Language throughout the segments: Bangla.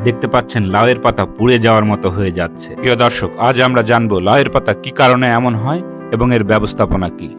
দেখতে পাচ্ছেন লাউয়ের পাতা পুড়ে যাওয়ার মতো হয়ে যাচ্ছে। প্রিয় দর্শক, আজ আমরা জানবো লাউয়ের পাতা কি কারণে এমন হয় এবং এর ব্যবস্থাপনা কি।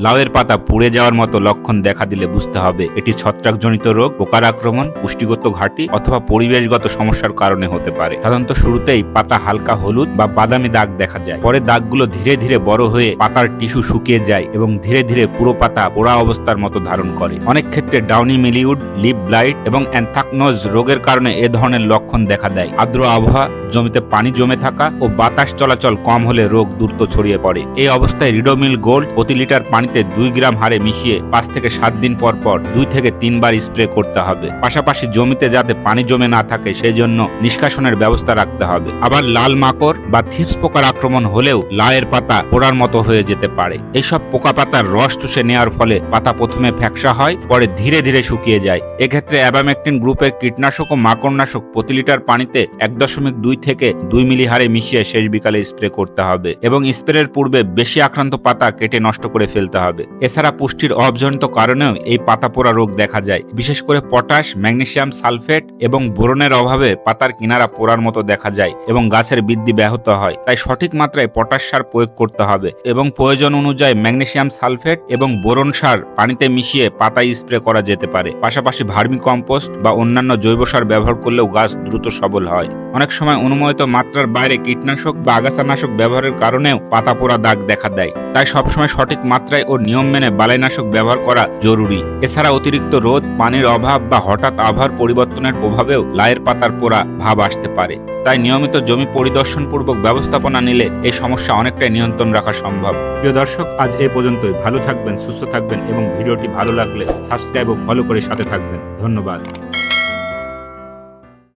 লাউয়ের পাতা পুড়ে যাওয়ার মতো লক্ষণ দেখা দিলে বুঝতে হবে এটি ছত্রাকজনিত রোগ, পোকার আক্রমণ, পুষ্টিগত ঘাটতি অথবা পরিবেশগত সমস্যার কারণে হতে পারে। সাধারণত শুরুতেই পাতা হালকা হলুদ বা বাদামি দাগ দেখা যায়। পরে দাগগুলো ধীরে ধীরে বড় হয়ে পাতার টিস্যু শুকিয়ে যায় এবং ধীরে ধীরে পুরো পাতা পোড়া অবস্থার মতো ধারণ করে। অনেক ক্ষেত্রে ডাউনি মিলিউড, লিপ ব্লাইট এবং অ্যানথ্রাকনোজ রোগের কারণে এ ধরনের লক্ষণ দেখা দেয়। আর্দ্র আবহাওয়া, জমিতে পানি জমে থাকা ও বাতাস চলাচল কম হলে রোগ দ্রুত ছড়িয়ে পড়ে। এই অবস্থায় রিডোমিল গোল্ড প্রতি লিটার পানিতে 2 গ্রাম হারে মিশিয়ে 5 থেকে 7 দিন পর পর 2 থেকে 3 বার স্প্রে করতে হবে। পাশাপাশি জমিতে যাতে পানি জমে না থাকে সেজন্য নিষ্কাশনের ব্যবস্থা রাখতে হবে। আবার লাল মাকড় বা থিপস পোকার আক্রমণ হলেও লাউয়ের পাতা পোড়ার মতো হয়ে যেতে পারে। এইসব পোকা পাতার রস চুষে নেওয়ার ফলে পাতা প্রথমে ফ্যাকসা হয়, পরে ধীরে ধীরে শুকিয়ে যায়। এক্ষেত্রে অ্যাবামেকটিন গ্রুপের কীটনাশক ও মাকড়নাশক প্রতি লিটার পানিতে 1.2 থেকে 2 মিলি হারে মিশিয়ে শেষ বিকালে স্প্রে করতে হবে এবং স্প্রের পূর্বে বেশি আক্রান্ত পাতা কেটে নষ্ট করে ফেলতে হবে। এছাড়া পুষ্টির অভাবজনিত কারণেও এই পাতা পোড়া রোগ দেখা যায়। বিশেষ করে পটাশ, ম্যাগনেসিয়াম সালফেট এবং বোরনের অভাবে পাতার কিনারা পোড়ার মতো দেখা যায় এবং গাছের বৃদ্ধি ব্যাহত হয়। তাই সঠিক মাত্রায় পটাশ সার প্রয়োগ করতে হবে এবং প্রয়োজন অনুযায়ী ম্যাগনেসিয়াম সালফেট এবং বোরন সার পানিতে মিশিয়ে পাতায় স্প্রে করা যেতে পারে। পাশাপাশি ভার্মি কম্পোস্ট বা অন্যান্য জৈব সার ব্যবহার করলেও গাছ দ্রুত সবল হয়। অনেক সময় অনুমোদিত মাত্রার বাইরে কীটনাশক বা আগাছানাশক ব্যবহারের কারণেও পাতা পোড়া দাগ দেখা দেয়। তাই সবসময় সঠিক মাত্রায় ও নিয়ম মেনে বালাইনাশক ব্যবহার করা জরুরি। এছাড়া অতিরিক্ত রোদ, পানির অভাব বা হঠাৎ আবহাওয়ার পরিবর্তনের প্রভাবেও লাউয়ের পাতার পোড়া ভাব আসতে পারে। তাই নিয়মিত জমি পরিদর্শন পূর্বক ব্যবস্থাপনা নিলে এই সমস্যা অনেকটাই নিয়ন্ত্রণ রাখা সম্ভব। প্রিয় দর্শক, আজ এই পর্যন্তই। ভালো থাকবেন, সুস্থ থাকবেন এবং ভিডিওটি ভালো লাগলে সাবস্ক্রাইব ও ফলো করে সাথে থাকবেন। ধন্যবাদ।